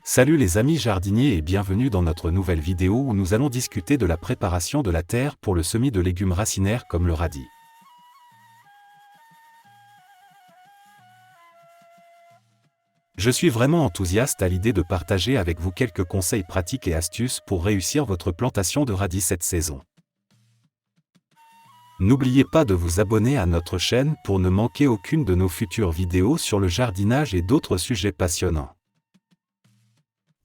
Salut les amis jardiniers et bienvenue dans notre nouvelle vidéo où nous allons discuter de la préparation de la terre pour le semis de légumes racinaires comme le radis. Je suis vraiment enthousiaste à l'idée de partager avec vous quelques conseils pratiques et astuces pour réussir votre plantation de radis cette saison. N'oubliez pas de vous abonner à notre chaîne pour ne manquer aucune de nos futures vidéos sur le jardinage et d'autres sujets passionnants.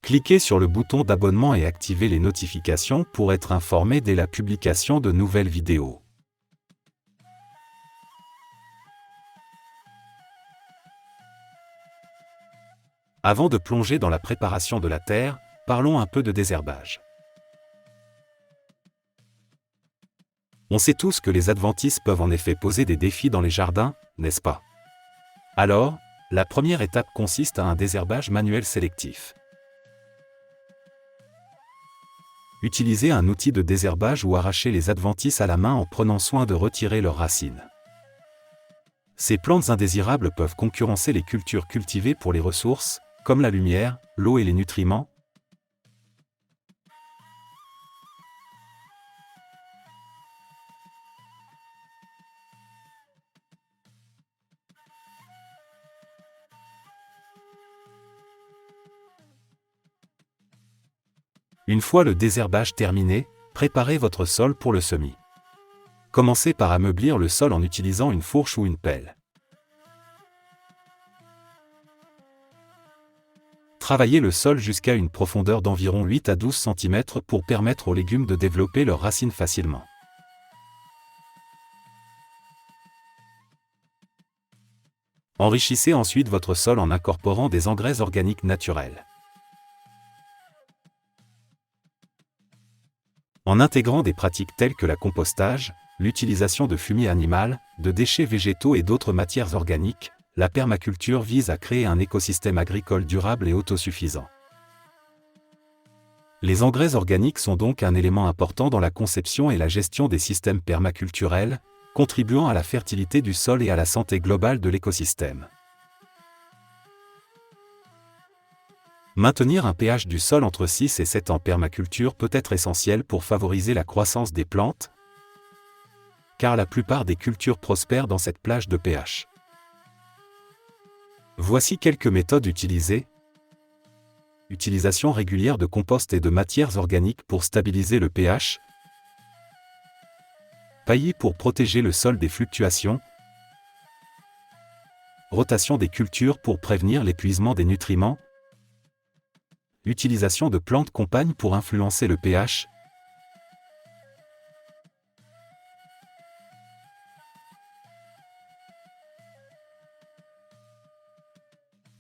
Cliquez sur le bouton d'abonnement et activez les notifications pour être informé dès la publication de nouvelles vidéos. Avant de plonger dans la préparation de la terre, parlons un peu de désherbage. On sait tous que les adventices peuvent en effet poser des défis dans les jardins, n'est-ce pas? Alors, la première étape consiste à un désherbage manuel sélectif. Utilisez un outil de désherbage ou arrachez les adventices à la main en prenant soin de retirer leurs racines. Ces plantes indésirables peuvent concurrencer les cultures cultivées pour les ressources, comme la lumière, l'eau et les nutriments. Une fois le désherbage terminé, préparez votre sol pour le semis. Commencez par ameublir le sol en utilisant une fourche ou une pelle. Travaillez le sol jusqu'à une profondeur d'environ 8 à 12 cm pour permettre aux légumes de développer leurs racines facilement. Enrichissez ensuite votre sol en incorporant des engrais organiques naturels. En intégrant des pratiques telles que la compostage, l'utilisation de fumier animal, de déchets végétaux et d'autres matières organiques, la permaculture vise à créer un écosystème agricole durable et autosuffisant. Les engrais organiques sont donc un élément important dans la conception et la gestion des systèmes permaculturels, contribuant à la fertilité du sol et à la santé globale de l'écosystème. Maintenir un pH du sol entre 6 et 7 en permaculture peut être essentiel pour favoriser la croissance des plantes, car la plupart des cultures prospèrent dans cette plage de pH. Voici quelques méthodes utilisées. Utilisation régulière de compost et de matières organiques pour stabiliser le pH. Paillis pour protéger le sol des fluctuations. Rotation des cultures pour prévenir l'épuisement des nutriments. Utilisation de plantes compagnes pour influencer le pH.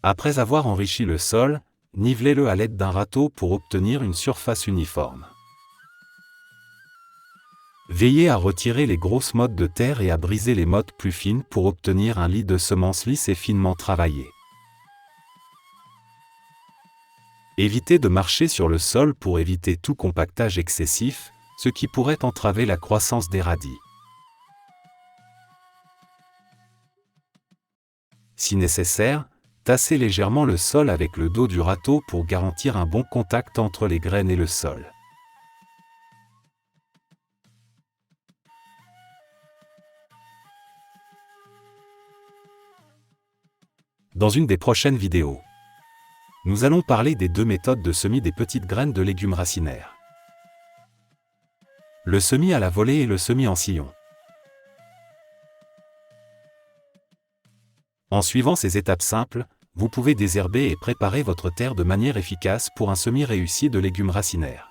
Après avoir enrichi le sol, nivelez-le à l'aide d'un râteau pour obtenir une surface uniforme. Veillez à retirer les grosses mottes de terre et à briser les mottes plus fines pour obtenir un lit de semences lisse et finement travaillé. Évitez de marcher sur le sol pour éviter tout compactage excessif, ce qui pourrait entraver la croissance des radis. Si nécessaire, tassez légèrement le sol avec le dos du râteau pour garantir un bon contact entre les graines et le sol. Dans une des prochaines vidéos, nous allons parler des deux méthodes de semis des petites graines de légumes racinaires. Le semis à la volée et le semis en sillon. En suivant ces étapes simples, vous pouvez désherber et préparer votre terre de manière efficace pour un semis réussi de légumes racinaires.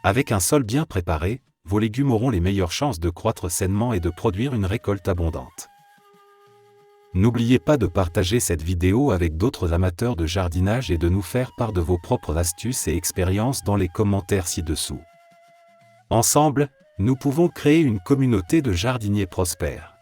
Avec un sol bien préparé, vos légumes auront les meilleures chances de croître sainement et de produire une récolte abondante. N'oubliez pas de partager cette vidéo avec d'autres amateurs de jardinage et de nous faire part de vos propres astuces et expériences dans les commentaires ci-dessous. Ensemble, nous pouvons créer une communauté de jardiniers prospères.